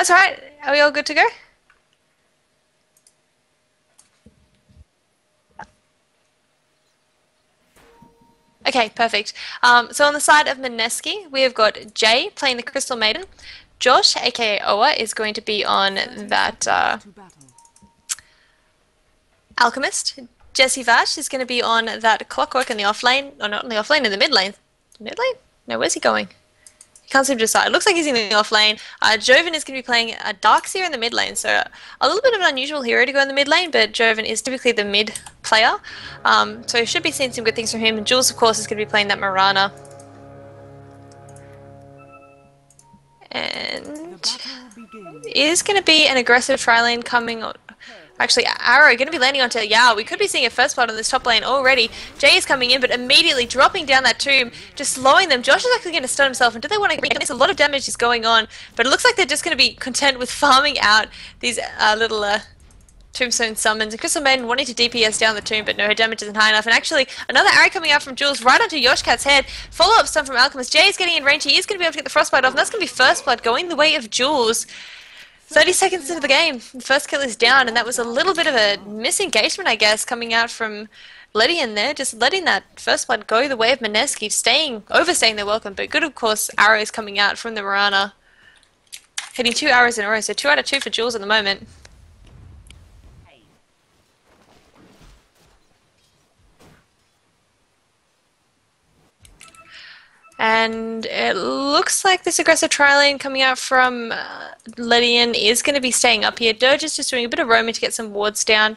That's alright. Are we all good to go? Okay, perfect. So on the side of Mineski, we have got Jay playing the Crystal Maiden. Josh, aka Oa, is going to be on that Alchemist. Jesse Vash is going to be on that Clockwork in the off lane. Or not in the off lane, in the mid lane. Mid lane? No, where's he going? He can't seem to decide. It looks like he's in the off lane. Joven is going to be playing a Darkseer in the mid lane, so a little bit of an unusual hero to go in the mid lane, but Joven is typically the mid player, so you should be seeing some good things from him. And Jules, of course, is going to be playing that Mirana. And is going to be an aggressive tri lane coming on. Actually, Arrow going to be landing onto Yao. We could be seeing a first blood on this top lane already. Jay is coming in, but immediately dropping down that tomb, just slowing them. Josh is actually going to stun himself, and do they want to get this? A lot of damage is going on, but it looks like they're just going to be content with farming out these little tombstone summons. And Crystal Maiden wanting to DPS down the tomb, but no, her damage isn't high enough. And actually, another arrow coming out from Jules right onto Yoshkat's head. Follow-up stun from Alchemist. Jay is getting in range. He is going to be able to get the frostbite off, and that's going to be first blood going the way of Jules. 30 seconds into the game, first kill is down, and that was a little bit of a misengagement, I guess, coming out from Ledion there, just letting that first blood go the way of Mineski, overstaying their welcome, but good, of course, arrows coming out from the Mirana. Hitting 2 arrows in a row, so 2 out of 2 for Jules at the moment. And it looks like this aggressive tri-lane coming out from Ledion is going to be staying up here. Dirge is just doing a bit of roaming to get some wards down.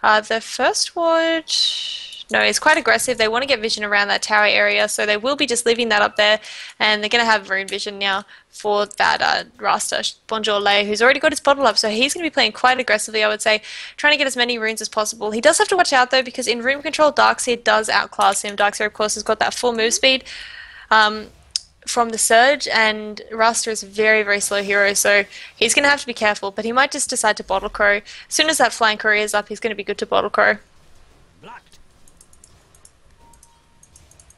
The first ward, no, is quite aggressive. They want to get vision around that tower area, so they will be just leaving that up there. And they're going to have rune vision now for that Rasta, Bonjour Lei, who's already got his bottle up. So he's going to be playing quite aggressively, I would say, trying to get as many runes as possible. He does have to watch out, though, because in room control, Darkseer does outclass him. Darkseer, of course, has got that full move speed from the Surge, and Rasta is a very, very slow hero, so he's going to have to be careful, but he might just decide to bottle crow. As soon as that flying courier is up, he's going to be good to bottle crow.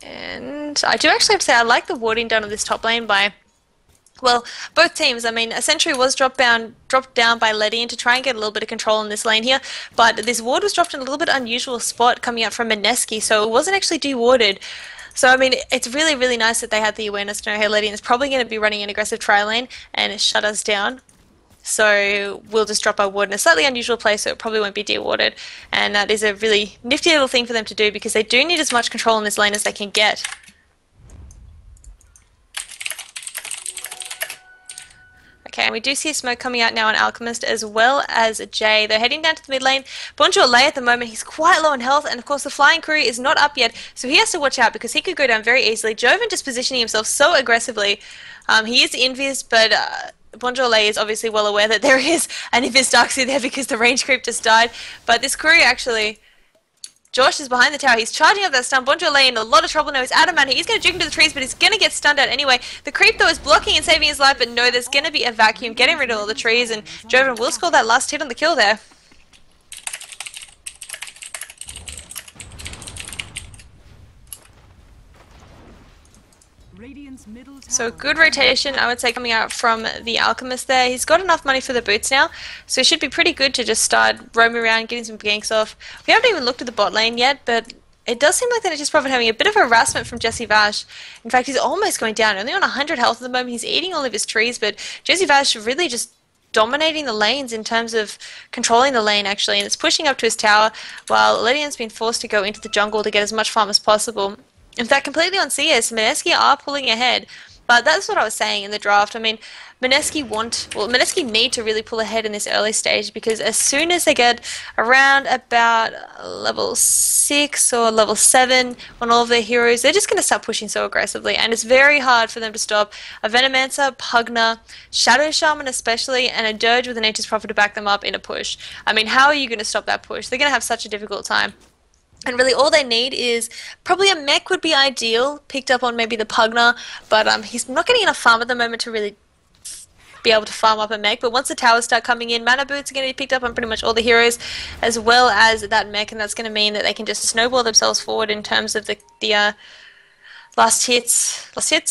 And I do actually have to say, I like the warding done on this top lane by, well, both teams. I mean, a sentry was dropped down by Ledion to try and get a little bit of control in this lane here, but this ward was dropped in a little bit unusual spot coming out from Mineski, so it wasn't actually de-warded. So, I mean, it's really, really nice that they had the awareness to know, hey, Ledion is probably going to be running an aggressive tri-lane and shut us down. So we'll just drop our ward in a slightly unusual place, so it probably won't be de-warded. And that is a really nifty little thing for them to do, because they do need as much control in this lane as they can get. Okay, and we do see a smoke coming out now on Alchemist as well as Jay. They're heading down to the mid lane. Bonjour Lei at the moment, he's quite low in health, and of course the Flying Courier is not up yet, so he has to watch out because he could go down very easily. Joven just positioning himself so aggressively. He is invis, but Bonjour Lei is obviously well aware that there is an invis Darkseer there because the range creep just died. But this Courier actually... Josh is behind the tower. He's charging up that stun. Bonjour Lei in a lot of trouble now. He's out of mana. He's going to juke into the trees, but he's going to get stunned out anyway. The creep, though, is blocking and saving his life, but no, there's going to be a vacuum getting rid of all the trees, and Joven will score that last hit on the kill there. So good rotation, I would say, coming out from the Alchemist there. He's got enough money for the boots now, so it should be pretty good to just start roaming around, getting some ganks off. We haven't even looked at the bot lane yet, but it does seem like that it's just probably having a bit of harassment from Jesse Vash. In fact, he's almost going down, only on 100 health at the moment. He's eating all of his trees, but Jesse Vash really just dominating the lanes in terms of controlling the lane, actually, and it's pushing up to his tower, while Ledion's been forced to go into the jungle to get as much farm as possible. In fact, completely on CS, Mineski are pulling ahead, but that's what I was saying in the draft. I mean, Mineski need to really pull ahead in this early stage, because as soon as they get around about level 6 or level 7 on all of their heroes, they're just going to start pushing so aggressively, and it's very hard for them to stop a Venomancer, Pugna, Shadow Shaman especially, and a Dirge with an Nature's Prophet to back them up in a push. I mean, how are you going to stop that push? They're going to have such a difficult time. And really all they need is probably a mech would be ideal, picked up on maybe the Pugna, but he's not getting enough farm at the moment to really be able to farm up a mech. But once the towers start coming in, mana boots are going to be picked up on pretty much all the heroes, as well as that mech, and that's going to mean that they can just snowball themselves forward in terms of the Last hits,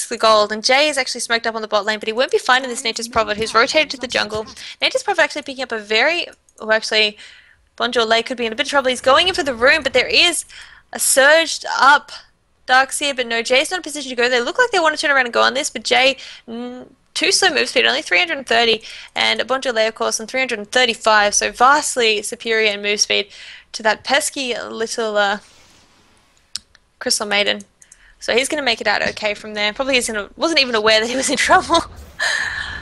the gold, and Jay is actually smoked up on the bot lane, but he won't be finding this Nature's Prophet, who's rotated to the jungle. Nature's Prophet actually picking up a very, well actually, Bonjour Lay could be in a bit of trouble. He's going in for the room, but there is a surged up Darkseer, but no, Jay's not in a position to go. They look like they want to turn around and go on this, but Jay, too slow move speed, only 330, and Bonjour Lay, of course, on 335, so vastly superior in move speed to that pesky little Crystal Maiden. So he's going to make it out okay from there. Probably wasn't even aware that he was in trouble.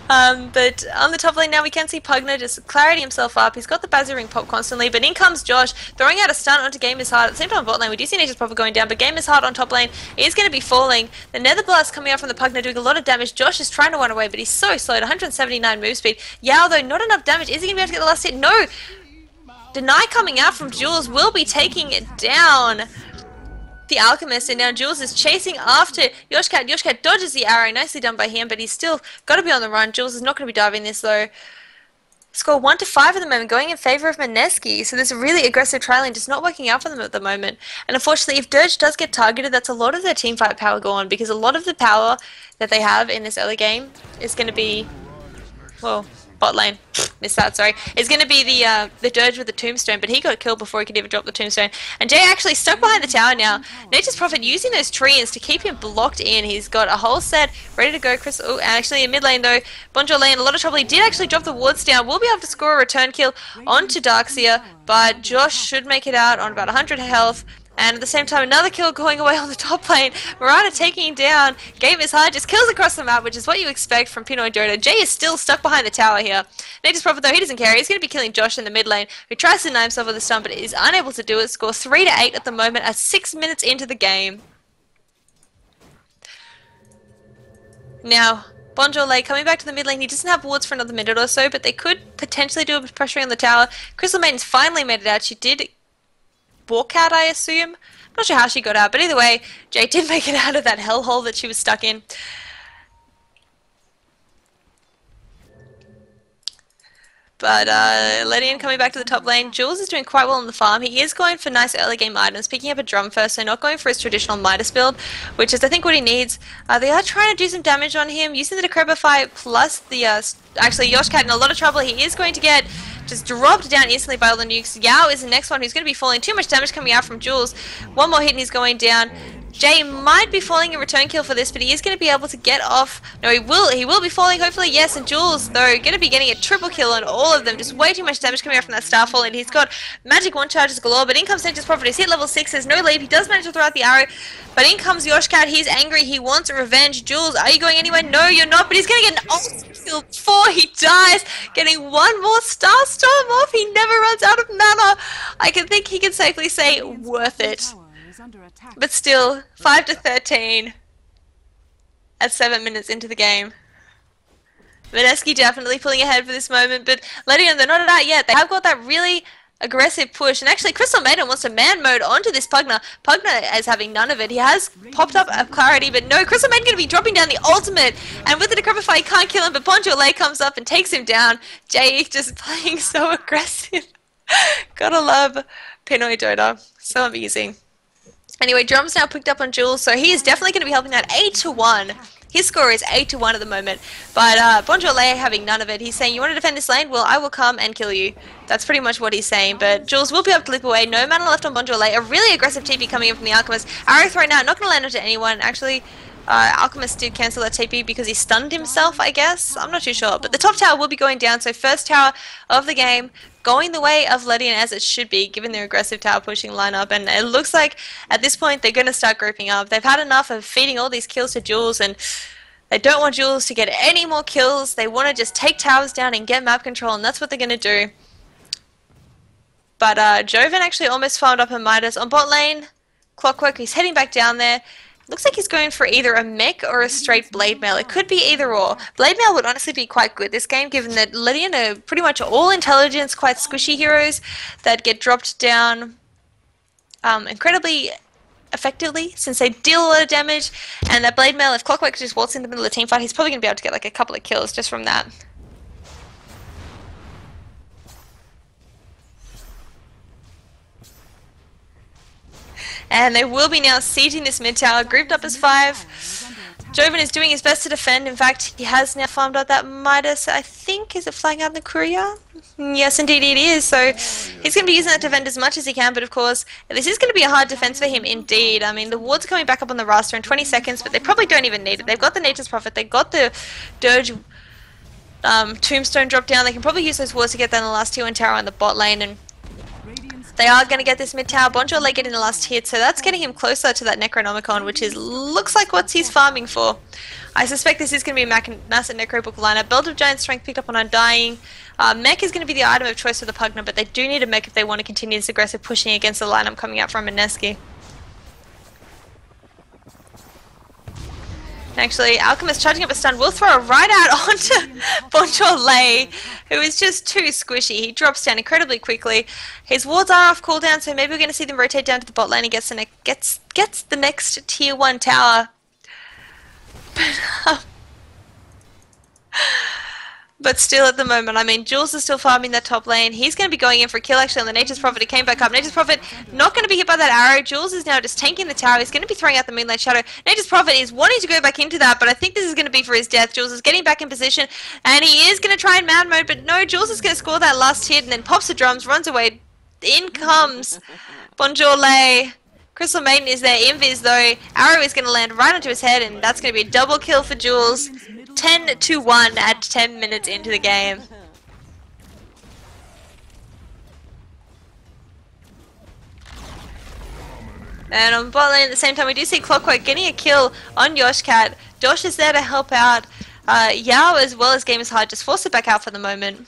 But on the top lane now we can see Pugner just clarity himself up. He's got the Bazzy Ring pop constantly, but in comes Josh throwing out a stun onto Game Is Hard. At the same time on bot lane we do see Nature's Prophet going down, but Game Is Hard on top lane is going to be falling. The Nether Blast coming out from the Pugner doing a lot of damage. Josh is trying to run away, but he's so slow at 179 move speed. Yao though, not enough damage. Is he going to be able to get the last hit? No! Deny coming out from Jules will be taking it down. The Alchemist, and now Jules is chasing after Yoshcat. Yoshcat dodges the arrow, nicely done by him, but he's still got to be on the run. Jules is not going to be diving this though. Score 1-5 at the moment, going in favour of Mineski. So there's a really aggressive trialing just not working out for them at the moment. And unfortunately, if Dirge does get targeted, that's a lot of their teamfight power gone, because a lot of the power that they have in this early game is going to be, well, bot lane. Missed that, sorry. It's going to be the Dirge with the tombstone, but he got killed before he could even drop the tombstone. And Jay actually stuck behind the tower now. Nature's Prophet using those treants to keep him blocked in. He's got a whole set ready to go. Chris, oh, actually in mid lane though, Bonjour Lane, a lot of trouble. He did actually drop the wards down. We'll be able to score a return kill onto Darkseer, but Josh should make it out on about 100 health. And at the same time, another kill going away on the top lane. Mirana taking him down. Game Is Hard, just kills across the map, which is what you expect from Pinoy Dota. Jay is still stuck behind the tower here. Nature's Prophet, though, he doesn't care. He's going to be killing Josh in the mid lane, who tries to deny himself with a stun, but is unable to do it. Score 3-8 at the moment at 6 minutes into the game. Now, Bonjour Lay coming back to the mid lane. He doesn't have wards for another minute or so, but they could potentially do a bit of pressuring on the tower. Crystal Maiden's finally made it out. She did walk out, I assume. I'm not sure how she got out, but either way, Jay did make it out of that hellhole that she was stuck in. But Ledion coming back to the top lane. Jules is doing quite well on the farm. He is going for nice early game items, picking up a drum first, so not going for his traditional Midas build, which is I think what he needs. They are trying to do some damage on him, using the Decrepify plus the, actually Yoshcat in a lot of trouble. He is going to get just dropped down instantly by all the nukes. Yao is the next one who's going to be falling. Too much damage coming out from Jules. One more hit and he's going down. Jay might be falling a return kill for this, but he is going to be able to get off. No, he will be falling, hopefully, yes. And Jules, though, going to be getting a triple kill on all of them. Just way too much damage coming out from that Starfall, and he's got magic one charges galore. But in comes Nature's Prophet. He's hit level 6, there's no lead. He does manage to throw out the arrow, but in comes Yoshcat. He's angry, he wants revenge. Jules, are you going anywhere? No, you're not, but he's going to get an ult kill before he dies. Getting one more Starstorm off. He never runs out of mana. I can think he can safely say, worth it. But still, 5-13 at 7 minutes into the game. Mineski definitely pulling ahead for this moment, but Ledion, they're not at that yet. They have got that really aggressive push, and actually Crystal Maiden wants to man mode onto this Pugner. Pugner is having none of it. He has popped up a clarity, but no, Crystal Maiden going to be dropping down the ultimate, and with the Decrepify he can't kill him, but Bonjour Lay comes up and takes him down. Jay just playing so aggressive. Gotta love Pinoy Dota. So amusing. Anyway, Drum's now picked up on Jules, so he is definitely going to be helping that 8-1. His score is 8-1 at the moment, but Bonjour Lay having none of it. He's saying, you want to defend this lane? Well, I will come and kill you. That's pretty much what he's saying, but Jules will be able to leap away. No mana left on Bonjour Lay. A really aggressive TP coming in from the Alchemist. Arrow throw now, not going to land onto anyone. Actually, Alchemist did cancel that TP because he stunned himself, I guess. I'm not too sure, but the top tower will be going down, so first tower of the game going the way of Ledion as it should be, given their aggressive tower pushing lineup, and it looks like at this point they're going to start grouping up. They've had enough of feeding all these kills to Jules, and they don't want Jules to get any more kills. They want to just take towers down and get map control, and that's what they're going to do. But Joven actually almost farmed up a Midas on bot lane. Clockwork, he's heading back down there. Looks like he's going for either a mech or a straight blade mail. It could be either or. Blade mail would honestly be quite good this game, given that Ledion are pretty much all intelligence, quite squishy heroes that get dropped down incredibly effectively, since they deal a lot of damage. And that blade mail, if Clockwork just walks in the middle of the team fight, he's probably going to be able to get like a couple of kills just from that. And they will be now sieging this mid tower, grouped up as 5. Joven is doing his best to defend. In fact, he has now farmed out that Midas, I think. Is it flying out in the courier? Yes, indeed it is. So he's going to be using that to defend as much as he can. But of course, this is going to be a hard defense for him indeed. I mean, the wards are coming back up on the raster in 20 seconds, but they probably don't even need it. They've got the Nature's Prophet. They've got the Dirge Tombstone drop down. They can probably use those wards to get down the last tier 1 tower on the bot lane. And they are going to get this mid tower. Bonjour getting the last hit, so that's getting him closer to that Necronomicon, which is looks like what he's farming for. I suspect this is going to be a massive Necro book lineup. Belt of Giant Strength picked up on Undying. Mech is going to be the item of choice for the Pugna, but they do need a mech if they want to continue this aggressive pushing against the lineup coming out from Mineski. Actually, Alchemist charging up a stun will throw it right out onto Bonjour, who is just too squishy. He drops down incredibly quickly. His wards are off cooldown, so maybe we're going to see them rotate down to the bot lane and gets the next tier 1 tower. But still at the moment, I mean, Jules is still farming that top lane. He's going to be going in for a kill actually on the Nature's Prophet. He came back up. Nature's Prophet not going to be hit by that arrow. Jules is now just tanking the tower. He's going to be throwing out the Moonlight Shadow. Nature's Prophet is wanting to go back into that, but I think this is going to be for his death. Jules is getting back in position, and he is going to try and mad mode, but no, Jules is going to score that last hit and then pops the drums, runs away. In comes Bonjour. Crystal Maiden is there. Invis though. Arrow is going to land right onto his head, and that's going to be a double kill for Jules. 10-1 at 10 minutes into the game. And on bot lane at the same time, we do see Clockwork getting a kill on Yoshcat. Josh is there to help out Yao as well as Game is Hard. Just force it back out for the moment.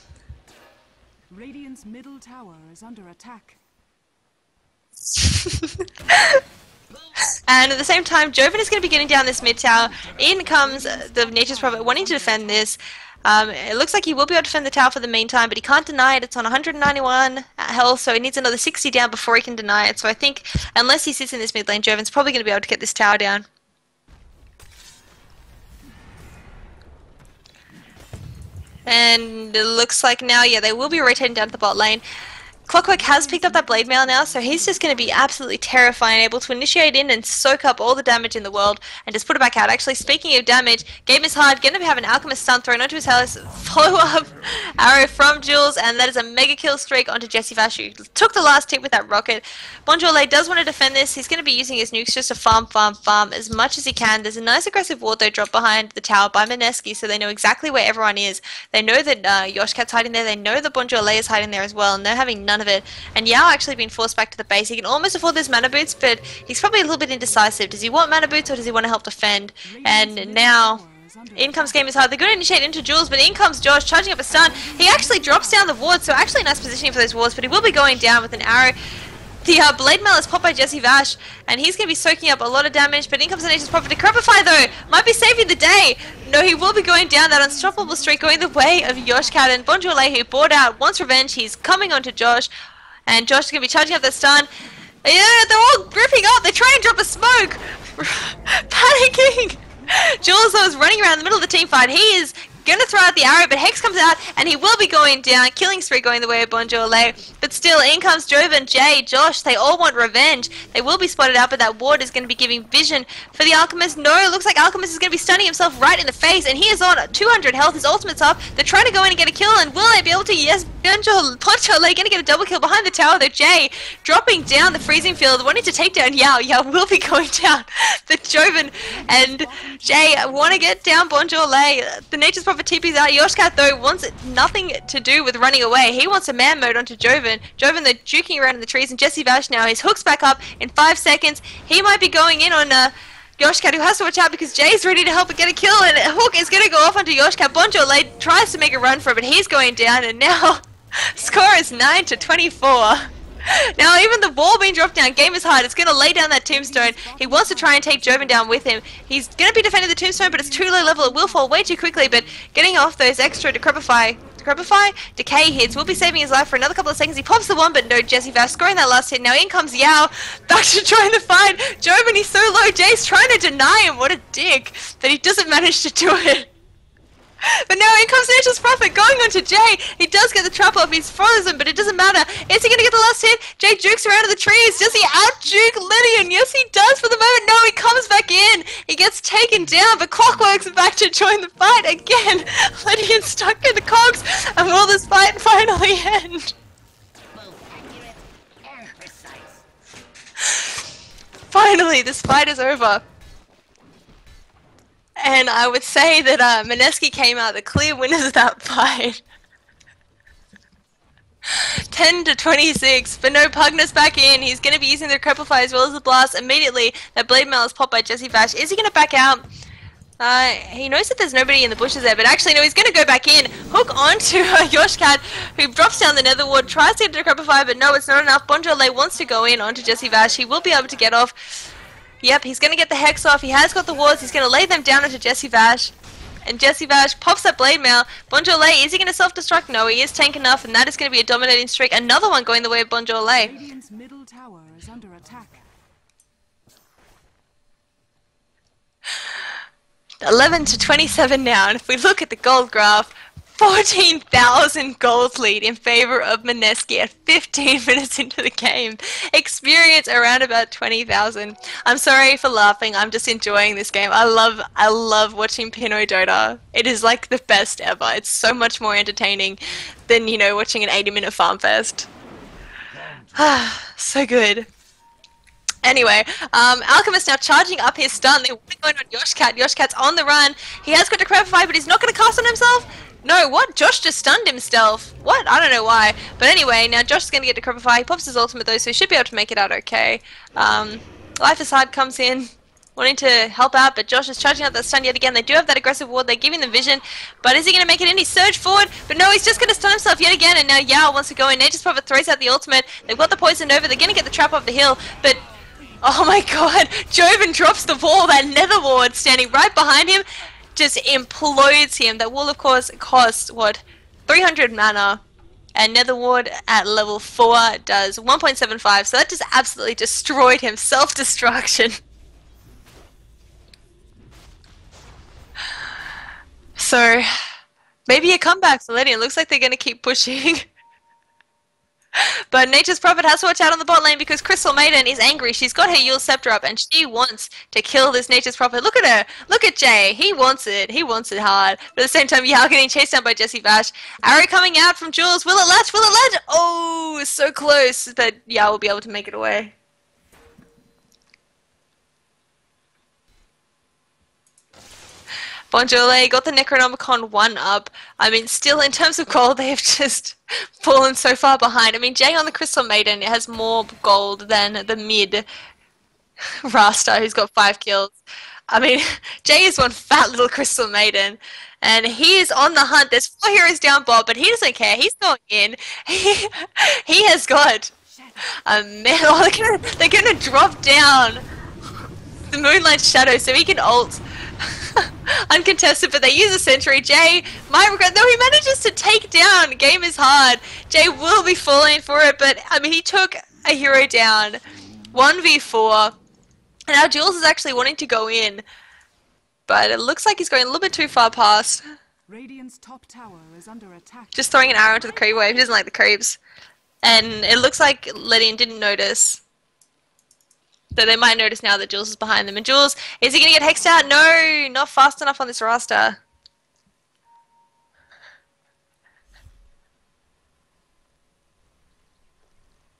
Radiant's middle tower is under attack. And at the same time, Joven is going to be getting down this mid tower. In comes the Nature's Prophet wanting to defend this. It looks like he will be able to defend the tower for the meantime, but he can't deny it. It's on 191 health, so he needs another 60 down before he can deny it. So I think, unless he sits in this mid lane, Joven's probably going to be able to get this tower down. And it looks like now, yeah, they will be rotating down to the bot lane. Clockwork has picked up that blade mail now, so he's just going to be absolutely terrifying, able to initiate in and soak up all the damage in the world and just put it back out. Actually, speaking of damage, Game is Hard, going to have an Alchemist stun thrown onto his house, follow-up arrow from Jules, and that is a mega kill streak onto Jesse Vash, who took the last hit with that rocket. Bonjour does want to defend this. He's going to be using his nukes just to farm as much as he can. There's a nice aggressive ward though drop behind the tower by Mineski, so they know exactly where everyone is. They know that Yoshcat's hiding there. They know that Bonjour is hiding there as well, and they're having none of it. And Yao actually been forced back to the base. He can almost afford those mana boots, but he's probably a little bit indecisive. Does he want mana boots or does he want to help defend? And now in comes Game is Hard. They're going to initiate into Jules, but in comes Josh charging up a stun. He actually drops down the ward, so actually nice positioning for those wards, but he will be going down with an arrow. The Blade Mail is popped by Jesse Vash, and he's going to be soaking up a lot of damage, but in comes the Nature's Prophet to Crepify though, might be saving the day. No, he will be going down, that unstoppable streak going the way of Yoshcat, and Bonjour, who bought out, wants revenge. He's coming onto Josh, and Josh is going to be charging up the stun. Yeah, they're all gripping up, they try and drop a smoke, panicking. Jules is running around in the middle of the team fight. He is going to throw out the arrow, but Hex comes out, and he will be going down. Killing spree going the way of Bonjour. But still, in comes Joven, Jay, Josh. They all want revenge. They will be spotted out, but that ward is going to be giving vision for the Alchemist. No, it looks like Alchemist is going to be stunning himself right in the face, and he is on 200 health. His ultimate's up. They're trying to go in and get a kill, and will they be able to? Yes, Bonjour going to get a double kill behind the tower, though. Jay dropping down the freezing field, wanting to take down Yao. Yao will be going down. The Joven and Jay want to get down Bonjour. The Nature's Prophet TP's out. Yoshcat, though, wants nothing to do with running away. He wants a man mode onto Joven. Joven, they're juking around in the trees, and Jesse Vash now, his hook's back up in 5 seconds. He might be going in on Yoshcat, who has to watch out because Jay's ready to help get a kill, and Hook is going to go off onto Yoshcat. Bonjour tries to make a run for it, but he's going down, and now score is 9-24. Now even the wall being dropped down, Game is Hard. It's going to lay down that tombstone. He wants to try and take Joven down with him. He's going to be defending the tombstone, but it's too low level. It will fall way too quickly, but getting off those extra Decrepify, Decay hits will be saving his life for another couple of seconds. He pops the one, but no, Jesse Vash scoring that last hit. Now in comes Yao, back to trying to find Joven. He's so low. Jay's trying to deny him. What a dick. But he doesn't manage to do it. But now in comes Nature's Prophet going on to Jay. He does get the trap off. He's frozen, but it doesn't matter. Is he going to get the last hit? Jay jukes around in the trees. Does he out-juke Ledion? Yes, he does for the moment. No, he comes back in. He gets taken down, but Clockwork's back to join the fight again. Ledion's stuck in the cogs. And will this fight finally end? Finally, this fight is over. And I would say that Mineski came out the clear winners of that fight. 10-26, but no, Pugner's back in. He's going to be using the Crepify as well as the Blast immediately. That Blade Mail is popped by Jesse Vash. Is he going to back out? He knows that there's nobody in the bushes there, but actually no, he's going to go back in. Hook onto Yoshcat, who drops down the Nether Ward, tries to get the Crepify, but no, it's not enough. Bonjole wants to go in onto Jesse Vash. He will be able to get off. Yep, he's going to get the Hex off. He has got the wards. He's going to lay them down into Jesse Vash. And Jesse Vash pops that Blade Mail. Bonjole, is he going to self-destruct? No, he is tank enough, and that is going to be a dominating streak. Another one going the way of Bonjole. Radiant's middle tower is under attack. 11-27 now, and if we look at the gold graph, 14,000 gold lead in favor of Mineski at 15 minutes into the game. Experience around about 20,000. I'm sorry for laughing, I'm just enjoying this game. I love watching Pino Dota. It is like the best ever. It's so much more entertaining than, you know, watching an 80-minute farm fest. So good. Anyway, Alchemist now charging up his stun. They're going on Yoshcat. Yoshcat's on the run. He has got to Crepify, but he's not going to cast on himself. No, what? Josh just stunned himself. What? I don't know why. But anyway, now Josh is going to get to Crepify. He pops his ultimate though, so he should be able to make it out okay. Life is Hard comes in, wanting to help out, but Josh is charging out that stun yet again. They do have that aggressive ward. They're giving them vision, but is he going to make it in? He surged forward, but no, he's just going to stun himself yet again, and now Yao wants to go in. Nature's Prophet throws out the ultimate. They've got the poison over. They're going to get the trap off the hill, but oh my god, Joven drops the wall. That Nether Ward standing right behind him just implodes him. That wall, of course, costs, what, 300 mana. And Nether Ward at level 4 does 1.75, so that just absolutely destroyed him. Self-destruction. So, maybe a comeback for Ledion. Looks like they're going to keep pushing. But Nature's Prophet has to watch out on the bot lane because Crystal Maiden is angry. She's got her Yule Scepter up and she wants to kill this Nature's Prophet. Look at her. Look at Jay. He wants it. He wants it hard. But at the same time, Yao getting chased down by Jesse Vash. Arrow coming out from Jules. Will it latch? Will it latch? Oh, so close. But Yao will be able to make it away. Bonjole got the Necronomicon 1 up. I mean, still in terms of gold, they have just fallen so far behind. I mean, Jay on the Crystal Maiden has more gold than the mid Rasta, who's got 5 kills. I mean, Jay is one fat little Crystal Maiden, and he is on the hunt. There's 4 heroes down bot, but he doesn't care. He's going in. He has got a man. Oh, they're gonna drop down the Moonlight Shadow so he can ult. Uncontested, but they use a sentry. Jay might regret, though he manages to take down Game is Hard. Jay will be falling for it, but I mean, he took a hero down 1v4, and now Jules is actually wanting to go in, but it looks like he's going a little bit too far past. Radiant's top tower is under attack. Just throwing an arrow into the creep wave. He doesn't like the creeps, and it looks like Ledion didn't notice. So they might notice now that Jules is behind them. And Jules, is he going to get hexed out? No, not fast enough on this roster.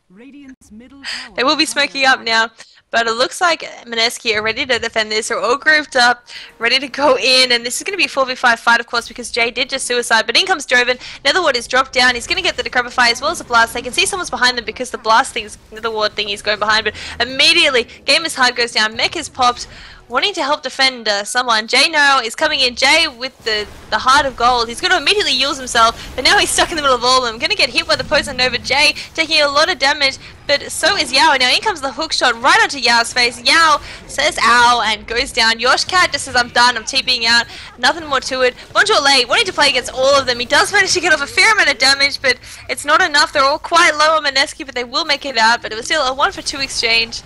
Radiant's middle tower. They will be smoking up now. But it looks like Mineski are ready to defend this. They're all grouped up, ready to go in. And this is going to be a 4v5 fight, of course, because Jay did just suicide. But in comes Joven. Netherward is dropped down. He's going to get the Decrepify as well as the Blast. They can see someone's behind them because the Blast thing's, Netherward thing is going behind. But immediately, Game is Hard goes down. Mech is popped, wanting to help defend someone. Jay now is coming in. Jay with the Heart of Gold. He's going to immediately use himself. But now he's stuck in the middle of all of them. Going to get hit by the Poison Nova. Jay taking a lot of damage. But so is Yao, and now in comes the hook shot right onto Yao's face. Yao says ow and goes down. Yoshcat just says I'm done, I'm TPing out. Nothing more to it. Bonjole wanting to play against all of them. He does manage to get off a fair amount of damage, but it's not enough. They're all quite low on Mineski, but they will make it out. But it was still a 1-for-2 exchange.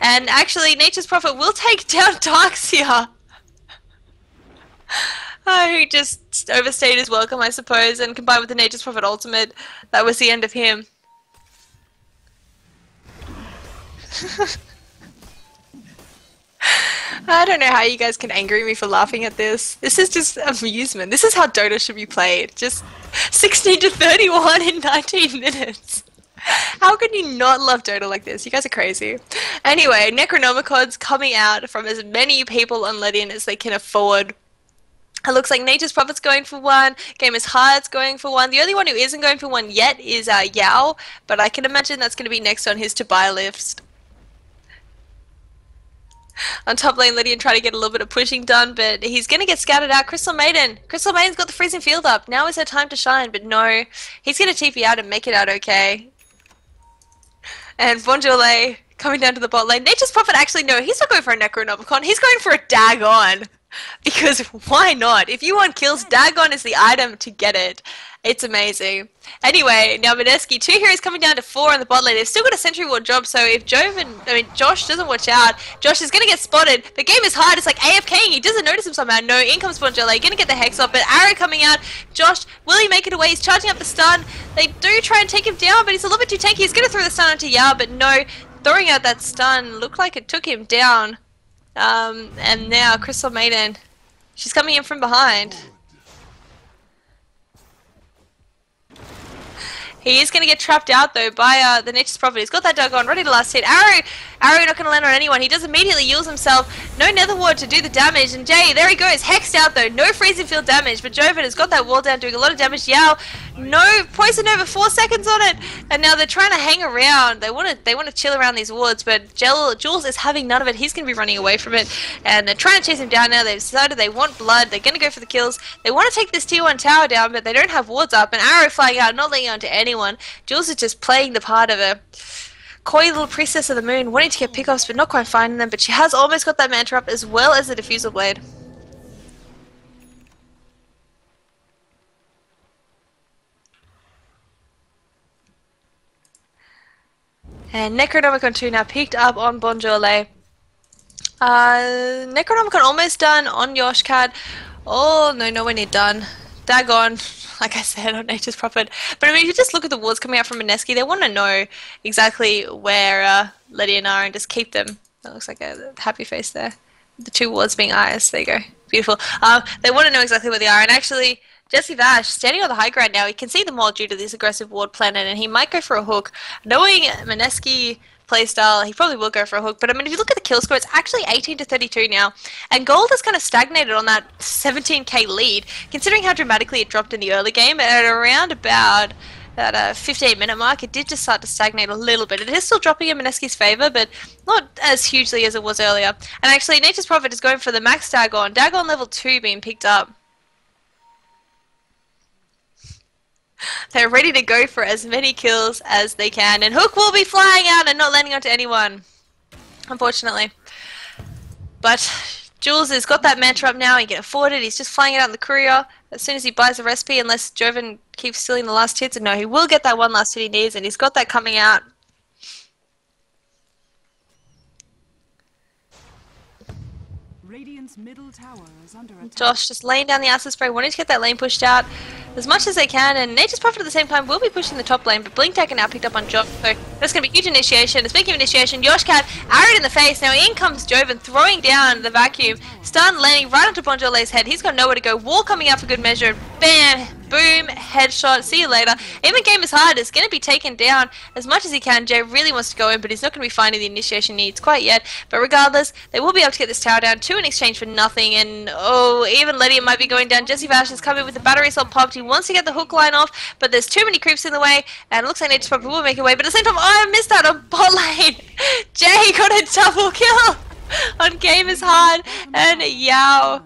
And actually, Nature's Prophet will take down Darkseer. He just overstayed his welcome, I suppose, and combined with the Nature's Prophet Ultimate, that was the end of him. I don't know how you guys can anger me for laughing at this. This is just amusement. This is how Dota should be played. Just 16 to 31 in 19 minutes. How can you not love Dota like this? You guys are crazy. Anyway, Necronomicon's coming out from as many people on Ledion as they can afford. It looks like Nature's Prophet's going for one. Game is Hard's going for one. The only one who isn't going for one yet is Yao, but I can imagine that's going to be next on his to buy list. On top lane, Ledion trying to get a little bit of pushing done, but he's going to get scattered out. Crystal Maiden. Crystal Maiden's got the freezing field up. Now is her time to shine, but no. He's going to TP out and make it out okay. And Bonjourlay coming down to the bot lane. Nature's Prophet actually, no, he's not going for a Necronomicon. He's going for a Dagon. Because why not? If you want kills, Dagon is the item to get it. It's amazing. Anyway, now Mineski, 2 heroes coming down to 4 on the bot lane. They've still got a sentry ward job, so if Josh doesn't watch out, Josh is going to get spotted. The game is hard. It's like AFKing. He doesn't notice him somehow. No, in comes Bonjourlay. Going to get the Hex off, but Arrow coming out. Josh, will he make it away? He's charging up the stun. They do try and take him down, but he's a little bit too tanky. He's going to throw the stun onto Yao, but no. Throwing out that stun looked like it took him down. And now Crystal Maiden. She's coming in from behind. He is going to get trapped out though by the Nature's Prophet. He's got that Dagon ready to last hit. Arrow not going to land on anyone. He does immediately yields himself. No Nether Ward to do the damage. And Jay, there he goes. Hexed out though. No freezing field damage. But Joven has got that wall down doing a lot of damage. Yao, no poison over 4 seconds on it. And now they're trying to hang around. They want to chill around these wards. But Jules is having none of it. He's going to be running away from it. And they're trying to chase him down now. They've decided they want blood. They're going to go for the kills. They want to take this tier 1 tower down, but they don't have wards up. And Arrow flying out, not letting on to anyone. Jules is just playing the part of a coy little priestess of the moon, wanting to get pickoffs but not quite finding them, but she has almost got that mantra up as well as the diffusal blade. And Necronomicon 2 now peeked up on Bonjourlay. Necronomicon almost done on Yoshcad. Oh no, nowhere near done. Dagon, like I said, on Nature's Prophet. But I mean, if you just look at the wards coming out from Mineski, they want to know exactly where Ledion are and just keep them. That looks like a happy face there. The 2 wards being eyes. There you go. Beautiful. They want to know exactly where they are. And actually, Jesse Vash, standing on the high ground now, he can see them all due to this aggressive ward planet, and he might go for a hook. Knowing Mineski playstyle, he probably will go for a hook. But I mean, if you look at the kill score, it's actually 18 to 32 now, and gold has kind of stagnated on that 17k lead, considering how dramatically it dropped in the early game. At around about that 58-minute mark, it did just start to stagnate a little bit. It is still dropping in Mineski's favour, but not as hugely as it was earlier. And actually, Nature's Prophet is going for the max Dagon. Dagon level 2 being picked up. They're ready to go for as many kills as they can, and Hook will be flying out and not landing onto anyone, unfortunately. But Jules has got that mantra up now, he can afford it, he's just flying it out in the courier as soon as he buys the recipe, unless Joven keeps stealing the last hits. And no, he will get that one last hit he needs, and he's got that coming out. Radiant's middle tower is under attack. Josh just laying down the acid spray, wanting to get that lane pushed out as much as they can, and Nature's Prophet at the same time will be pushing the top lane, but Blink Taker now picked up on Josh, so that's going to be huge initiation. And speaking of initiation, Yoshcat arrowed in the face. Now in comes Joven, throwing down the vacuum, stun landing right onto Bonjourlay's head. He's got nowhere to go. Wall coming out for good measure. Bam! Boom! Headshot. See you later. Even Game is Hard is going to be taken down as much as he can. Jay really wants to go in, but he's not going to be finding the initiation needs quite yet. But regardless, they will be able to get this tower down, 2 in exchange for nothing. And oh, even Ledion might be going down. Jesse Vash is coming with the battery assault popped. He wants to get the hook line off, but there's too many creeps in the way, and it looks like Nature's Prophet will make it away. But at the same time, oh, I missed that on bot lane. Jay got a double kill on Game is Hard, and Yao.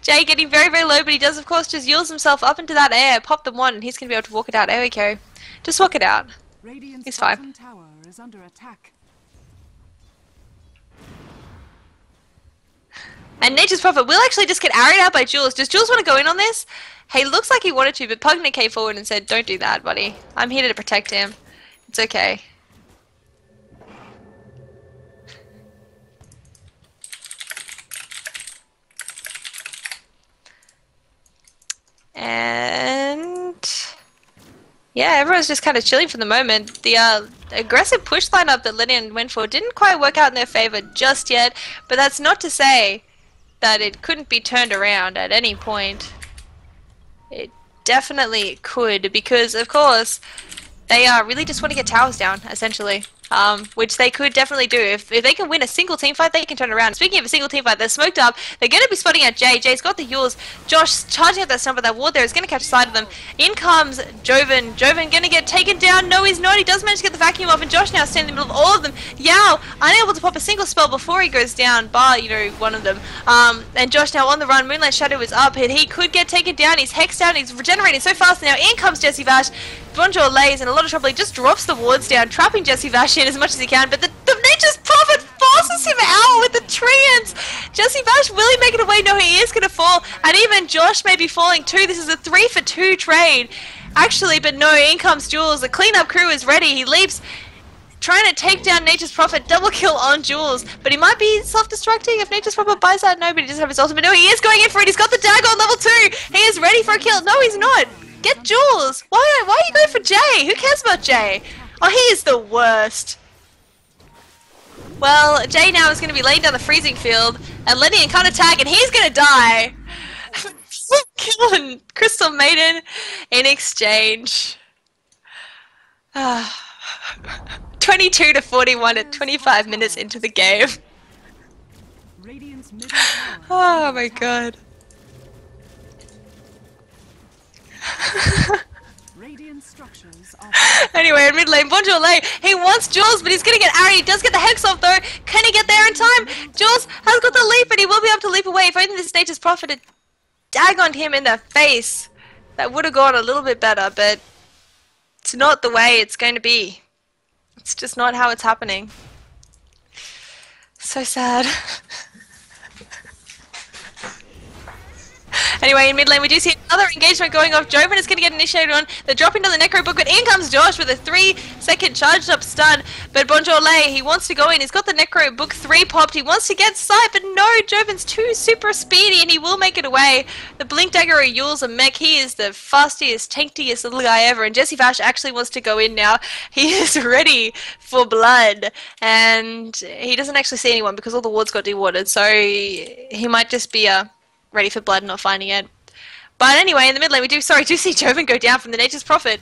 Jay getting very, very low, but he does, of course, just yields himself up into that air, pop them one, and he's going to be able to walk it out. AoE carry. Just walk it out. He's fine. Tower is under attack. And Nature's Prophet will actually just get arrowed out by Jules. Does Jules want to go in on this? He looks like he wanted to, but Pugna came forward and said, "Don't do that, buddy. I'm here to protect him. It's okay." Yeah, everyone's just kind of chilling for the moment. The aggressive push lineup that Ledion went for didn't quite work out in their favor just yet, but that's not to say that it couldn't be turned around at any point. It definitely could, because of course they really just want to get towers down, essentially. Which they could definitely do. If they can win a single team fight, they can turn around. Speaking of a single team fight, they're smoked up. They're going to be spotting out Jay. Jay's got the Yules. Josh charging at that stump, but that ward there is going to catch sight of them. In comes Joven. Joven going to get taken down. No, he's not. He does manage to get the vacuum off, and Josh now standing in the middle of all of them. Yao, unable to pop a single spell before he goes down, bar, you know, one of them. And Josh now on the run. Moonlight Shadow is up. He could get taken down. He's hexed down. He's regenerating so fast. Now in comes Jesse Vash. Bonjour lays in a lot of trouble. He just drops the wards down, trapping Jesse Vash in as much as he can, but the Nature's Prophet forces him out with the treants! Jesse Vash, will he make it away? No, he is going to fall, and even Josh may be falling too. This is a 3-for-2 trade. Actually, but no, in comes Jules. The cleanup crew is ready. He leaps, trying to take down Nature's Prophet. Double kill on Jules, but he might be self-destructing if Nature's Prophet buys out. No, but he doesn't have his ultimate. No, he is going in for it. He's got the dagger on level 2. He is ready for a kill. No, he's not. Get Jules! Why are you going for Jay? Who cares about Jay? Oh, he is the worst. Well, Jay now is going to be laying down the freezing field, and Ledion can't attack, and he's going to die. Killing Crystal Maiden in exchange. 22-41 at 25 minutes into the game. Oh my god. Anyway, in mid lane, Bonjour Lay, he wants Jules, but he's gonna get Ari. He does get the Hex off though. Can he get there in time? Jules has got the leap, and he will be able to leap away. If only this Nature's Prophet had dagoned him in the face, that would have gone a little bit better, but it's not the way it's going to be. It's just not how it's happening. So sad. Anyway, in mid lane we do see another engagement going off. Joven is going to get initiated on. They're dropping down the Necro book, but in comes Josh with a 3-second charged up stun. But Bonjour Lay, he wants to go in. He's got the Necro book 3 popped. He wants to get sight, but no, Joven's too super speedy and he will make it away. The Blink Dagger Yule's a mech. He is the fastest, tankiest little guy ever. And Jesse Vash actually wants to go in now. He is ready for blood. And he doesn't actually see anyone because all the wards got dewatered. So he might just be ready for blood and not finding it. But anyway, in the mid lane we do see Joven go down from the Nature's Prophet.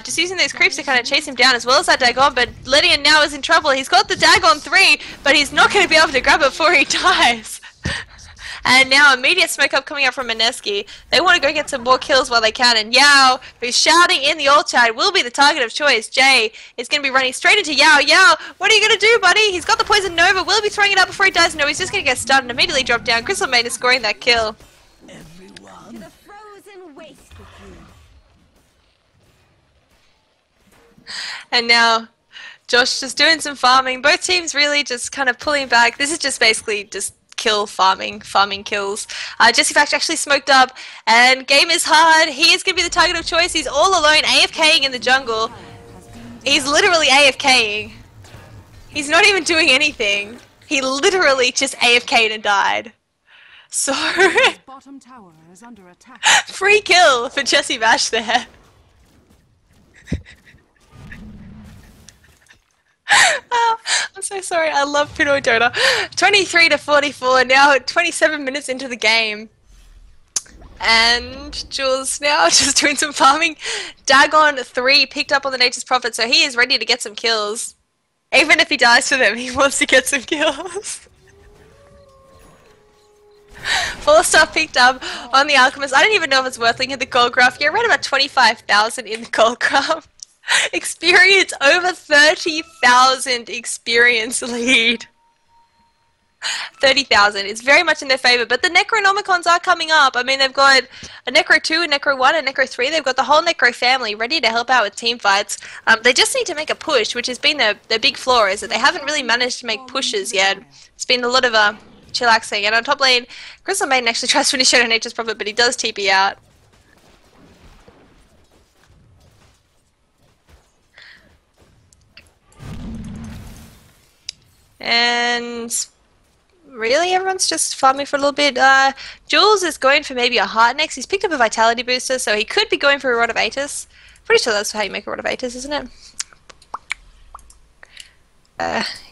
Just using those creeps to kind of chase him down as well as that Dagon, but Ledion now is in trouble. He's got the Dagon 3, but he's not going to be able to grab it before he dies. And now immediate smoke up coming up from Mineski. They want to go get some more kills while they can, and Yao, who's shouting in the ult chat, will be the target of choice. Jay is going to be running straight into Yao. Yao, what are you going to do, buddy? He's got the Poison Nova. Will he be throwing it out before he dies? No, he's just going to get stunned and immediately drop down. Crystal Maiden is scoring that kill. To the frozen waste with you. And now Josh just doing some farming. Both teams really just kind of pulling back. This is just basically just kill farming kills. Jesse Vash actually smoked up, and game is hard. He is going to be the target of choice. He's all alone AFKing in the jungle. He's literally AFKing. He's not even doing anything. He literally just AFK'd and died. So Bottom tower is under attack. free kill for Jesse Vash there. Oh, I'm so sorry. I love Pino Dota. 23-44. Now 27 minutes into the game, and Jules now just doing some farming. Dagon 3 picked up on the Nature's Prophet, so he is ready to get some kills. Even if he dies for them, he wants to get some kills. 4-star picked up on the Alchemist. I don't even know if it's worth looking at the gold graph. You're around about 25,000 in the gold graph. Experience over 30,000 experience lead. 30,000. It's very much in their favor, but the Necronomicons are coming up. I mean, they've got a Necro 2, a Necro 1, and Necro 3. They've got the whole Necro family ready to help out with team fights. They just need to make a push, which has been their big flaw, is that they haven't really managed to make pushes yet. It's been a lot of chillaxing. And on top lane, Crystal Maiden actually tries to finish out on Nature's Prophet, but he does TP out. And really, everyone's just farming for a little bit. Jules is going for maybe a heart next. He's picked up a vitality booster, so he could be going for a Rod of Atus. Pretty sure that's how you make a Rotovators, isn't it?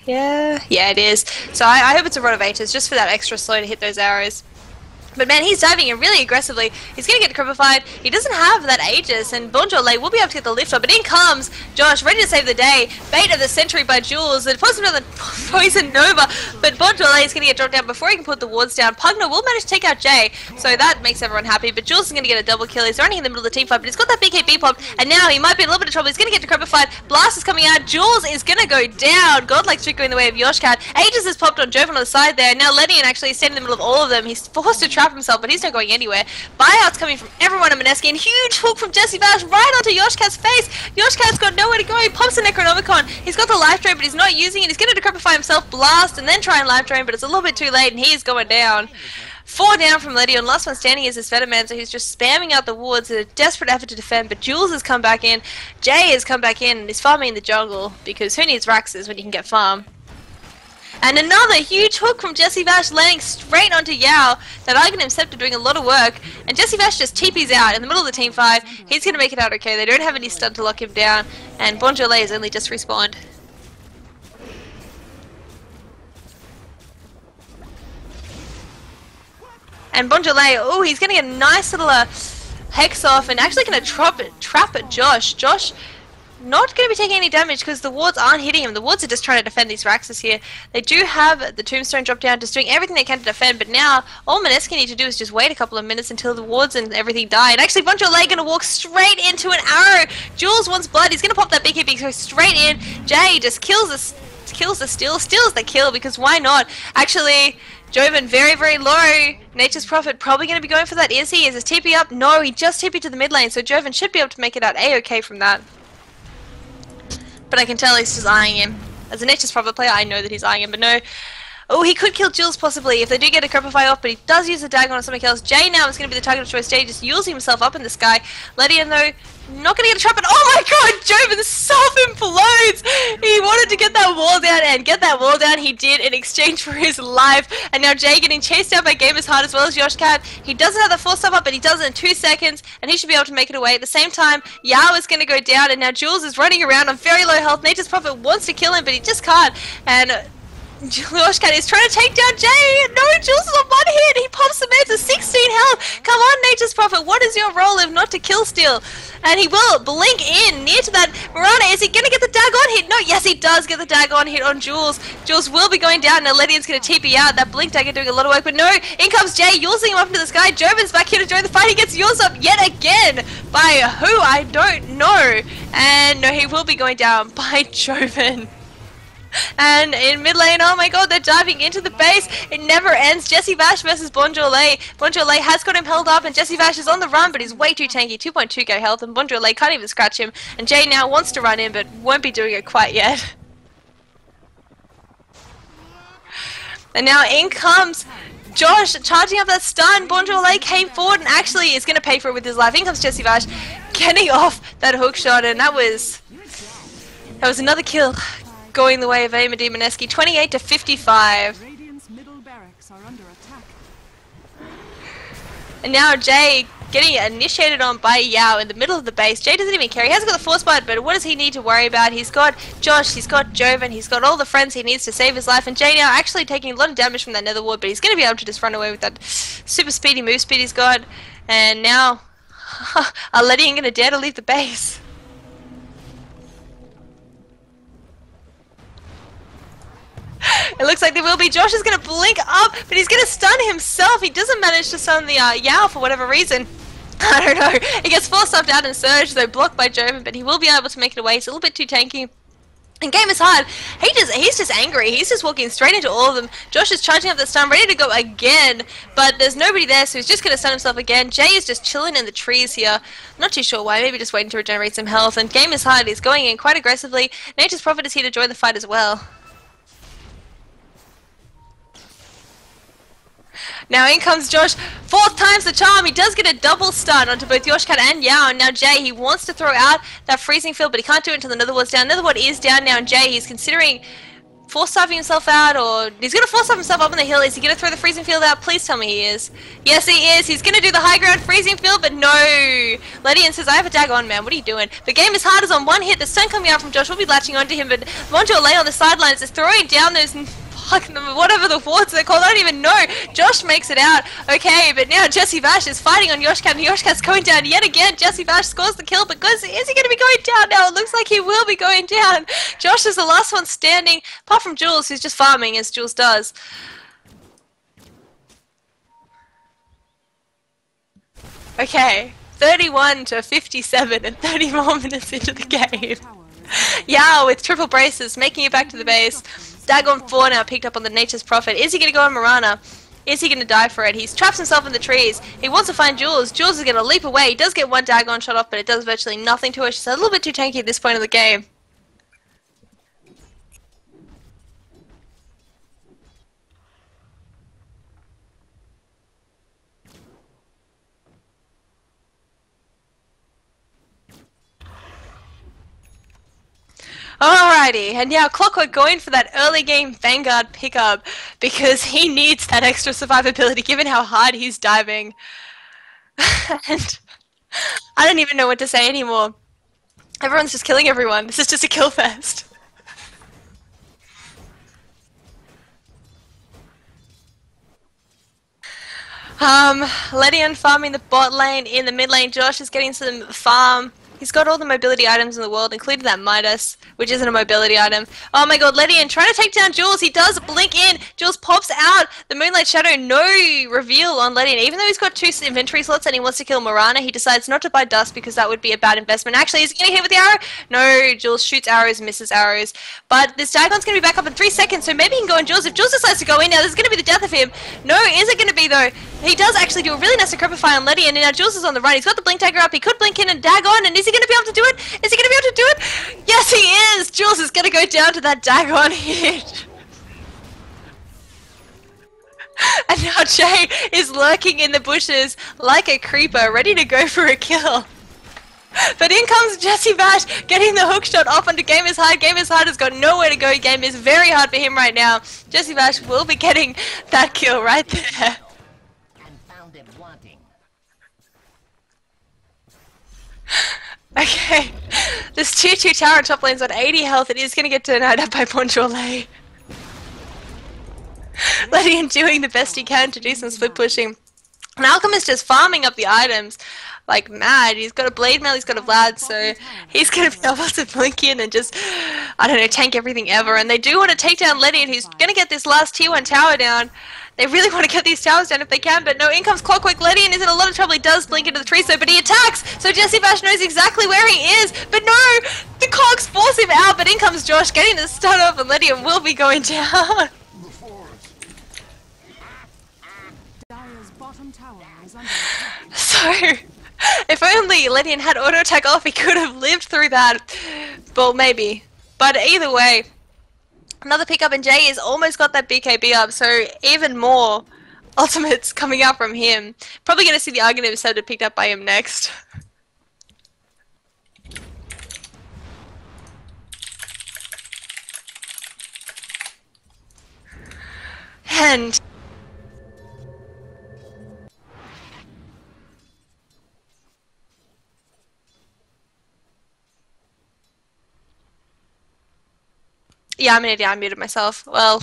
Yeah, it is. So I hope it's a Rotovators, just for that extra slow to hit those arrows. But man, he's diving in really aggressively. He's going to get crippified. He doesn't have that Aegis, and Bonjourlay will be able to get the lift up. But in comes Josh, ready to save the day. Bait of the century by Jules. And puts him on the Poison Nova. But Bonjourlay is going to get dropped down before he can put the wards down. Pugner will manage to take out Jay, so that makes everyone happy. But Jules is going to get a double kill. He's running in the middle of the team fight, but he's got that BKB pop. And now he might be in a little bit of trouble. He's going to get decreppified. Blast is coming out. Jules is going to go down. Godlike Streak going the way of Yoshcat. Aegis has popped on Joven on the side there. Now Ledion actually is standing in the middle of all of them. He's forced to trap himself, but he's not going anywhere. Buyouts coming from everyone in Mineski, and huge hook from Jesse Vash right onto Yoshcat's face. Yoshcat's got nowhere to go. He pops a Necronomicon. He's got the life drain, but he's not using it. He's going to decrepify himself, blast, and then try and life drain, but it's a little bit too late, and he is going down. 4 down from Ledion. Last one standing is this Veteman, so he's just spamming out the wards in a desperate effort to defend, but Jules has come back in. Jay has come back in, and he's farming in the jungle, because who needs Raxes when you can get farm? And another huge hook from Jesse Vash landing straight onto Yao. That Argon Scepter doing a lot of work. And Jesse Vash just TP's out in the middle of the team fight. He's going to make it out okay. They don't have any stun to lock him down. And Bonjourlay has only just respawned. And Bonjourlay, oh, he's going to get a nice little hex off. And actually going to trap at Josh. Josh not going to be taking any damage because the wards aren't hitting him. The wards are just trying to defend these Raxes here. They do have the Tombstone drop down, just doing everything they can to defend, but now all Mineski need to do is just wait a couple of minutes until the wards and everything die. And actually, Bonjourlay going to walk straight into an arrow. Jules wants blood. He's going to pop that BKB, go straight in. Jay just kills the steal, steals the kill, because why not? Actually, Joven very, very low. Nature's Prophet probably going to be going for that. Is he? Is his TP up? No, he just TP'd to the mid lane, so Joven should be able to make it out A-okay from that. But I can tell he's just eyeing him. As a Nature's Prophet player, I know that he's eyeing him, but no. Oh, he could kill Jules possibly if they do get a Crepify off, but he does use a Dagon on something else. Jay now is going to be the target of choice. Jay just using himself up in the sky. Ledion, though, not going to get a trap, but oh my god, Joven self-implodes! He wanted to get that wall down, and get that wall down he did in exchange for his life. And now Jay getting chased down by Gamer's Heart as well as Yoshcat. He doesn't have the full stuff up, but he does it in 2 seconds, and he should be able to make it away. At the same time, Yao is going to go down, and now Jules is running around on very low health. Nature's Prophet wants to kill him, but he just can't. And Yoshcat is trying to take down Jay. No, Jules is on 1 hit. He pops the man to 16 health. Come on, Nature's Prophet. What is your role if not to kill steal? And he will blink in near to that Mirana. Is he going to get the Dagon hit? No, yes, he does get the Dagon hit on Jules. Jules will be going down. Now Ledion's going to TP out. That blink dagger doing a lot of work. But no, in comes Jay, using him up into the sky. Joven's back here to join the fight. He gets yours up yet again. By who? I don't know. And no, he will be going down by Joven. And in mid lane, oh my god, they're diving into the base. It never ends. Jesse Vash versus Bonjourlay. Bonjourlay has got him held up, and Jesse Vash is on the run, but he's way too tanky. 2.2k health, and Bonjourlay can't even scratch him. And Jay now wants to run in, but won't be doing it quite yet. And now in comes Josh, charging up that stun. Bonjourlay came forward and actually is going to pay for it with his life. In comes Jesse Vash, getting off that hook shot, and that was another kill. Going the way of Amadi Mineski, 28 to 55. Radiant's middle barracks are under attack. And now Jay getting initiated on by Yao in the middle of the base. Jay doesn't even care. He hasn't got the force bite, but what does he need to worry about? He's got Josh, he's got Joven, he's got all the friends he needs to save his life. And Jay now actually taking a lot of damage from that nether ward, but he's going to be able to just run away with that super speedy move speed he's got. And now, are Ledion going to dare to leave the base? It looks like there will be. Josh is going to blink up, but he's going to stun himself. He doesn't manage to stun the Yao for whatever reason. I don't know. He gets force stuffed out and surge, though blocked by Joven, but he will be able to make it away. He's a little bit too tanky. And game is hard. He's just angry. He's just walking straight into all of them. Josh is charging up the stun, ready to go again, but there's nobody there, so he's just going to stun himself again. Jay is just chilling in the trees here. Not too sure why. Maybe just waiting to regenerate some health. And game is hard. He's going in quite aggressively. Nature's Prophet is here to join the fight as well. Now in comes Josh, 4th time's the charm. He does get a double stun onto both Yoshcat and Yao. And now Jay, he wants to throw out that freezing field, but he can't do it until the nether ward's down. Nether ward is down now, and Jay, he's considering force-starving himself out, or he's going to force-starve himself up on the hill. Is he going to throw the freezing field out? Please tell me he is. Yes, he is. He's going to do the high ground freezing field, but no. Ledion says, I have a dag on, man. What are you doing? The game is hard as on one hit. The stun coming out from Josh will be latching onto him, but Monjolay on the sidelines is throwing down those whatever the wards they're called, I don't even know. Josh makes it out. Okay, but now Jesse Vash is fighting on Yoshcat, and Yoshcat's going down yet again. Jesse Vash scores the kill, but is he going to be going down now? It looks like he will be going down. Josh is the last one standing, apart from Jules, who's just farming, as Jules does. Okay, 31 to 57 and 30 more minutes into the game. Yao with triple braces, making it back to the base. Dagon 4 now picked up on the Nature's Prophet. Is he going to go on Mirana? Is he going to die for it? He's traps himself in the trees. He wants to find Jules. Jules is going to leap away. He does get one Dagon shot off, but it does virtually nothing to her. She's a little bit too tanky at this point of the game. Alrighty, and now Clockwork going for that early game Vanguard pickup because he needs that extra survivability given how hard he's diving. And I don't even know what to say anymore. Everyone's just killing everyone. This is just a kill fest. Ledion farming the bot lane. In the mid lane, Josh is getting some farm. He's got all the mobility items in the world, including that Midas, which isn't a mobility item. Oh my god, Ledion trying to take down Jules. He does blink in. Jules pops out. The Moonlight Shadow, no reveal on Ledion. Even though he's got 2 inventory slots and he wants to kill Mirana, he decides not to buy Dust because that would be a bad investment. Actually, is he getting hit with the arrow? No, Jules shoots arrows, misses arrows. But this Dagon's going to be back up in 3 seconds, so maybe he can go on Jules. If Jules decides to go in now, this is going to be the death of him. No, is it going to be though? He does actually do a really nice Necropify on Ledion, and now Jules is on the run. He's got the Blink Dagger up. He could blink in and dag on, and is he going to be able to do it? Is he going to be able to do it? Yes, he is! Jules is going to go down to that Dagon hit. And now Jay is lurking in the bushes like a creeper, ready to go for a kill. But in comes Jesse Bash, getting the hook shot off onto Game is Hard. Game is Hard has got nowhere to go. Game is very hard for him right now. Jesse Bash will be getting that kill right there. Okay, this 2-2 tower on top lane's on 80 health. It is going to get denied up by Bonjourlay. Ledion doing the best he can to do some split pushing. And Alchemist is farming up the items like mad. He's got a Blade Mail, he's got a Vlad, so he's going to be able to blink in and just, I don't know, tank everything ever. And they do want to take down Ledion, who's going to get this last tier 1 tower down. They really want to get these towers down if they can, but no, in comes Clockwork. Ledion is in a lot of trouble. He does blink into the tree, but he attacks! So Jesse Bash knows exactly where he is, but no! The cogs force him out, but in comes Josh, getting the stun off, and Ledion will be going down. So, if only Ledion had auto attack off, he could have lived through that. Well, maybe. But either way, another pickup, and Jay has almost got that BKB up, so even more ultimates coming out from him. Probably going to see the Argonaut Scepter picked up by him next. And yeah, I'm an idiot. I muted myself. Well,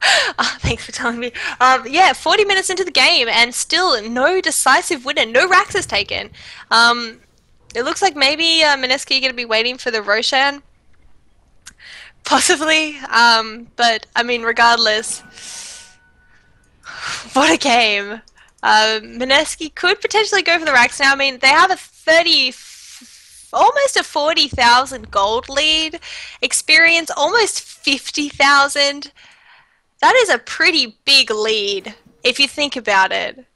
thanks for telling me. Yeah, 40 minutes into the game and still no decisive winner. No Raxus taken. It looks like maybe Mineski going to be waiting for the Roshan. Possibly. But, I mean, regardless, what a game. Mineski could potentially go for the Rax now. I mean, they have a almost a 40,000 gold lead, experience almost 50,000. That is a pretty big lead if you think about it.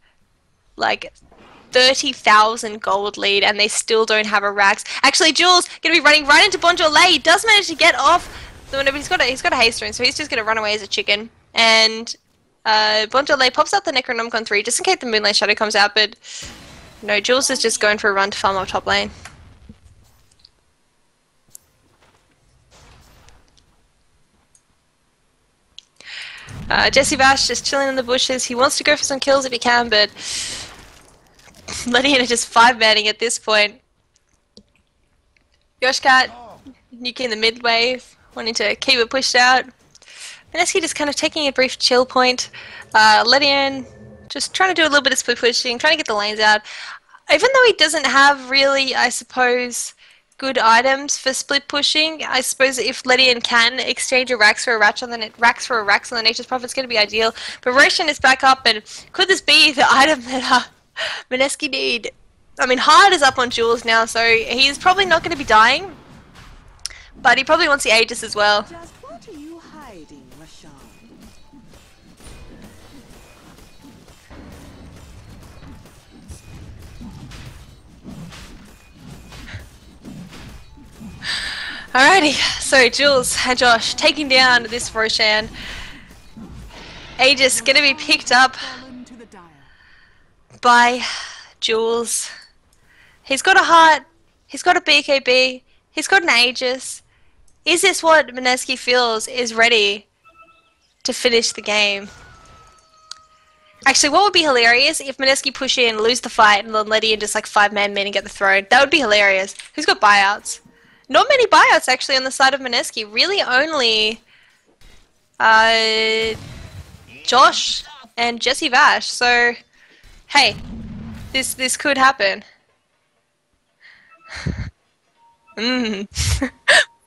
Like 30,000 gold lead and they still don't have a Rax. Actually, Jules gonna be running right into Bonjourlay. He does manage to get off. But he's got a haste rune, so he's just gonna run away as a chicken. And Bonjourlay pops out the Necronomicon 3 just in case the Moonlight Shadow comes out, but no, Jules is just going for a run to farm up top lane. Jesse Bash just chilling in the bushes. He wants to go for some kills if he can, but Ledion are just 5-manning at this point. Yoshcat nuking in the mid wave, wanting to keep it pushed out. Mineski just kind of taking a brief chill point. Ledion just trying to do a little bit of split pushing, trying to get the lanes out. Even though he doesn't have really, I suppose, good items for split pushing, I suppose if Ledion can exchange a Rax for a Rax on the Nature's Prophet, it's going to be ideal. But Roshan is back up, and could this be the item that Mineski need? I mean, Hard is up on Jules now, so he's probably not going to be dying. But he probably wants the Aegis as well. Just what are you hiding, Rashawn? Alrighty, so Jules and Josh taking down this Roshan. Aegis going to be picked up Fallen to the dire. by Jules. He's got a heart, he's got a BKB, he's got an Aegis. Is this what Mineski feels is ready to finish the game? Actually, what would be hilarious if Mineski push in, lose the fight, and then Ledion just like 5-man and get the throne? That would be hilarious. Who's got buyouts? Not many buyouts actually on the side of Mineski. Really only Josh and Jesse Vash. So hey, this could happen.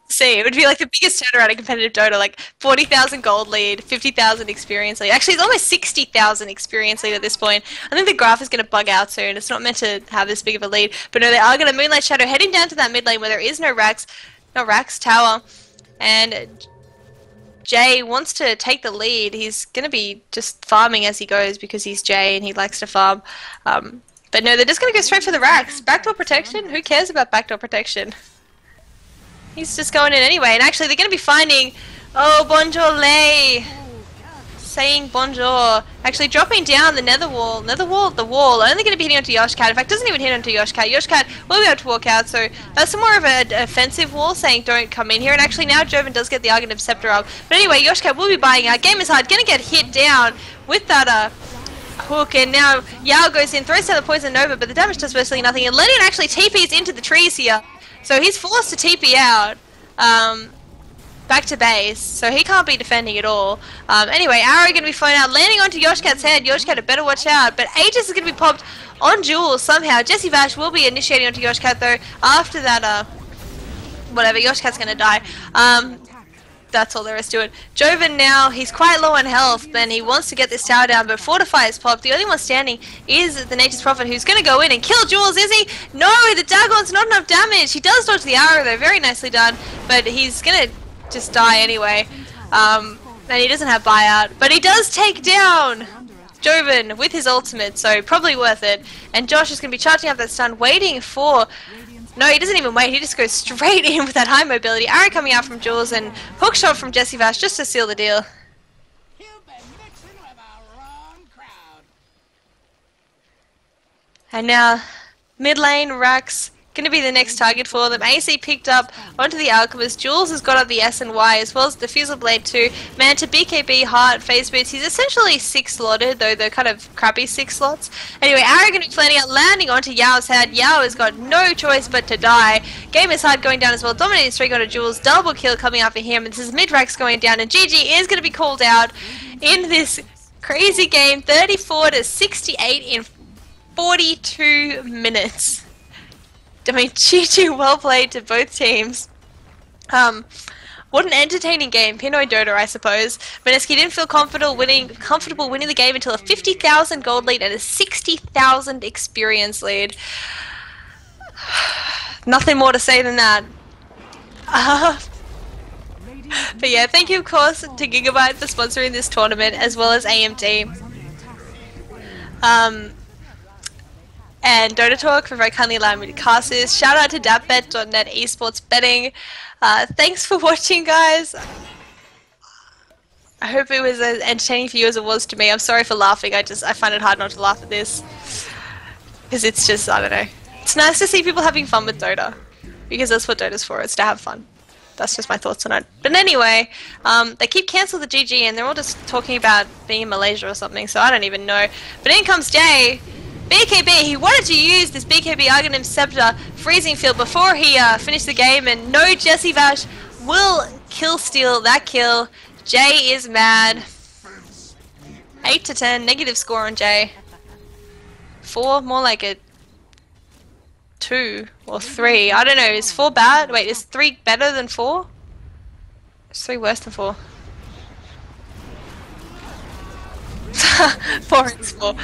See, it would be like the biggest turnaround in competitive Dota, like 40,000 gold lead, 50,000 experience lead. Actually, it's almost 60,000 experience lead at this point. I think the graph is going to bug out soon. It's not meant to have this big of a lead. But no, they are going to Moonlight Shadow heading down to that mid lane where there is no Rax, tower. And Jay wants to take the lead. He's going to be just farming as he goes because he's Jay and he likes to farm. But no, they're just going to go straight for the Rax. Backdoor protection? Who cares about backdoor protection? He's just going in anyway, and actually they're going to be finding, oh, Bonjour Lay, saying bonjour, actually dropping down the the wall, only going to be hitting onto Yoshcat. In fact, doesn't even hit onto Yoshcat. Yoshcat will be able to walk out, so that's more of an offensive wall, saying don't come in here, and actually now Joven does get the Argent Scepter up. But anyway, Yoshcat will be buying out. Game is hard, going to get hit down with that hook, and now Yao goes in, throws down the Poison Nova, but the damage does virtually nothing, and Ledion actually TPs into the trees here. So he's forced to TP out back to base, so he can't be defending at all. Anyway, Arrow going to be flown out, landing onto Yoshcat's head. Yoshcat had better watch out, but Aegis is going to be popped on Jules somehow. Jesse Vash will be initiating onto Yoshcat though. After that, whatever, Yoshcat's going to die. That's all there is to it. Joven now, he's quite low on health, and he wants to get this tower down, but Fortify is popped. The only one standing is the Nature's Prophet, who's going to go in and kill Jules, is he? No, the Dagon's not enough damage. He does dodge the arrow, though, very nicely done, but he's going to just die anyway. And he doesn't have buyout, but he does take down Joven with his ultimate, so probably worth it. And Josh is going to be charging up that stun, waiting for... No, he doesn't even wait, he just goes straight in with that high mobility. Arrow coming out from Jules and hook shot from Jesse Vash just to seal the deal. You've been mixing with a wrong crowd. And now, mid lane, Rax, going to be the next target for them. AC picked up onto the Alchemist. Jules has got up the S and Y as well as the Diffusal Blade 2. Man to BKB, Heart, Phase Boots. He's essentially 6 slotted, though they're kind of crappy 6 slots. Anyway, Arrow going to be planning out, landing onto Yao's head. Yao has got no choice but to die. Game is hard going down as well. Dominating streak onto Jules. Double kill coming out for him. And this is mid-Rax going down. And GG is going to be called out in this crazy game. 34 to 68 in 42 minutes. I mean, GG, well played to both teams. What an entertaining game. Pinoy Dota, I suppose. Mineski didn't feel comfortable winning the game until a 50,000 gold lead and a 60,000 experience lead. Nothing more to say than that. But yeah, thank you of course to Gigabyte for sponsoring this tournament, as well as AMD. And Dota Talk for very kindly allowing me to cast this. Shout out to dabbet.net esports betting. Thanks for watching, guys. I hope it was as entertaining for you as it was to me. I'm sorry for laughing. I find it hard not to laugh at this. Because it's just, I don't know. It's nice to see people having fun with Dota. Because that's what Dota's for, it's to have fun. That's just my thoughts on it. But anyway, they keep cancel the GG and they're all just talking about being in Malaysia or something, so I don't even know. But in comes Jay. BKB, he wanted to use this BKB Argonym Scepter freezing field before he finished the game, and no Jesse Vash will kill steal that kill. Jay is mad. 8 to 10, negative score on Jay. 4, more like a 2 or 3. I don't know, is 4 bad? Wait, is 3 better than 4? Is 3 worse than 4? 4 is 4.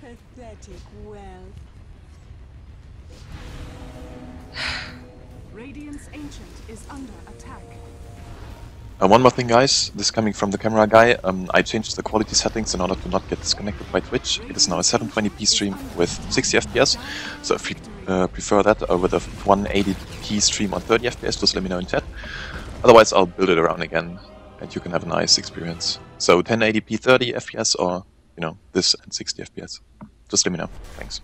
Pathetic wealth. Radiant's Ancient is under attack. One more thing, guys, this coming from the camera guy, I changed the quality settings in order to not get disconnected by Twitch. It is now a 720p stream with 60 FPS, so if you prefer that over the 180p stream on 30 FPS, just let me know in chat. Otherwise I'll build it around again, and you can have a nice experience. So 1080p 30 FPS, or, you know, this at 60 FPS. Just let me know. Thanks.